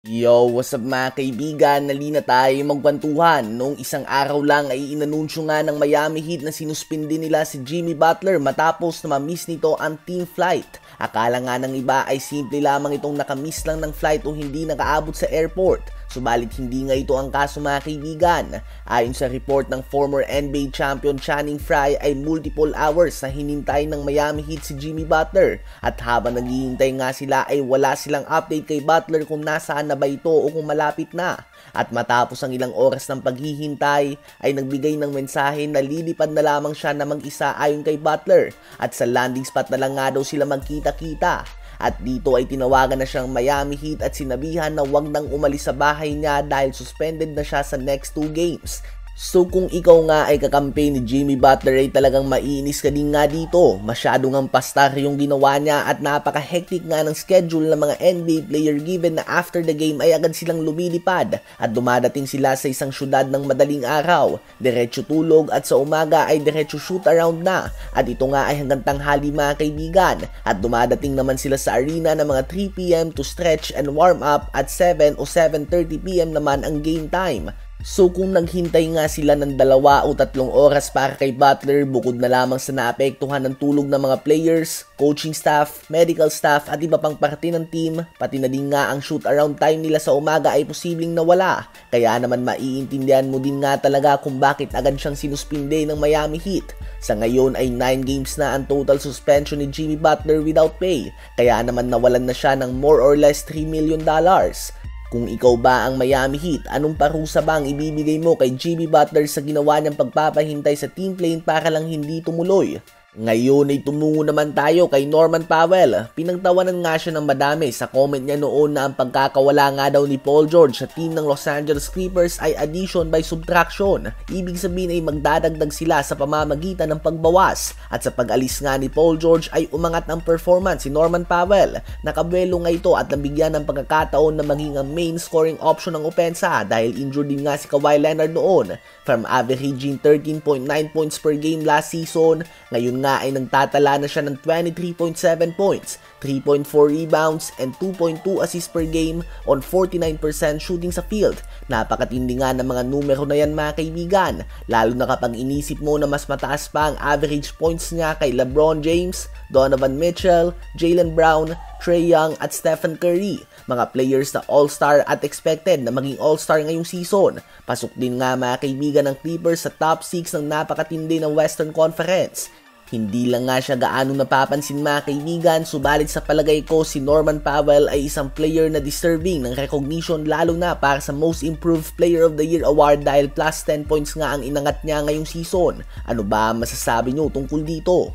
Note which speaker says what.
Speaker 1: Yo, what's up mga kaibigan? Nalina tayo magkwentuhan. Noong isang araw lang ay inanunsyo nga ng Miami Heat na sinuspindi nila si Jimmy Butler matapos na ma-miss nito ang team flight. Akala nga ng iba ay simple lamang itong nakamiss lang ng flight o hindi nakaabot sa airport. Subalit hindi nga ito ang kaso mga kaibigan. Ayon sa report ng former NBA champion Channing Frye ay multiple hours na hinintay ng Miami Heat si Jimmy Butler. At habang naghihintay nga sila ay wala silang update kay Butler kung nasaan na ba ito o kung malapit na. At matapos ang ilang oras ng paghihintay ay nagbigay ng mensahe na lilipad na lamang siya na mag-isa ayon kay Butler. At sa landing spot na lang nga daw sila magkita-kita. At dito ay tinawagan na siyang Miami Heat at sinabihan na wag nang umalis sa bahay niya dahil suspended na siya sa next 2 games. So kung ikaw nga ay kakampi ni Jimmy Butler ay talagang maiinis ka din nga dito. Masyado ngang pastar yung ginawa niya at napaka-hectic nga ng schedule ng mga NBA player given na after the game ay agad silang lumilipad at dumadating sila sa isang syudad ng madaling araw. Diretso tulog at sa umaga ay diretso shoot around na at ito nga ay hanggang tanghali mga kaibigan at dumadating naman sila sa arena ng mga 3 PM to stretch and warm up at 7 o 7:30 PM naman ang game time. So kung naghintay nga sila ng 2 o 3 oras para kay Butler bukod na lamang sa naapektuhan ng tulog ng mga players, coaching staff, medical staff at iba pang parte ng team, pati na din nga ang shoot around time nila sa umaga ay posibleng nawala. Kaya naman maiintindihan mo din nga talaga kung bakit agad siyang sinuspinde ng Miami Heat. Sa ngayon ay 9 games na ang total suspension ni Jimmy Butler without pay, kaya naman nawalan na siya ng more or less $3 million. Kung ikaw ba ang Miami Heat, anong parusa ba ang ibibigay mo kay Jimmy Butler sa ginawa niyang pagpapahintay sa team plane para lang hindi tumuloy? Ngayon ay tumungo naman tayo kay Norman Powell. Pinagtawanan nga siya ng madami sa comment niya noon na ang pagkakawala nga daw ni Paul George sa team ng Los Angeles Clippers ay addition by subtraction. Ibig sabihin ay magdadagdag sila sa pamamagitan ng pagbawas. At sa pag-alis nga ni Paul George ay umangat ang performance si Norman Powell. Nakabuelo nga ito at nabigyan ng pagkakataon na maging ang main scoring option ng opensa dahil injured din nga si Kawhi Leonard noon. From averaging 13.9 points per game last season, ngayon nga ay nagtatala na siya ng 23.7 points, 3.4 rebounds, and 2.2 assists per game on 49% shooting sa field. Napakatindi nga ng mga numero na yan mga kaibigan, lalo na kapag inisip mo na mas mataas pa ang average points niya kay LeBron James, Donovan Mitchell, Jaylen Brown, Trae Young at Stephen Curry. Mga players na all-star at expected na maging all-star ngayong season. Pasok din nga mga kaibigan ng Clippers sa top 6 ng napakatindi ng Western Conference. Hindi lang nga siya gaano napapansin mga kaibigan, subalit sa palagay ko si Norman Powell ay isang player na deserving ng recognition lalo na para sa Most Improved Player of the Year award dahil plus 10 points nga ang inangat niya ngayong season. Ano ba masasabi nyo tungkol dito?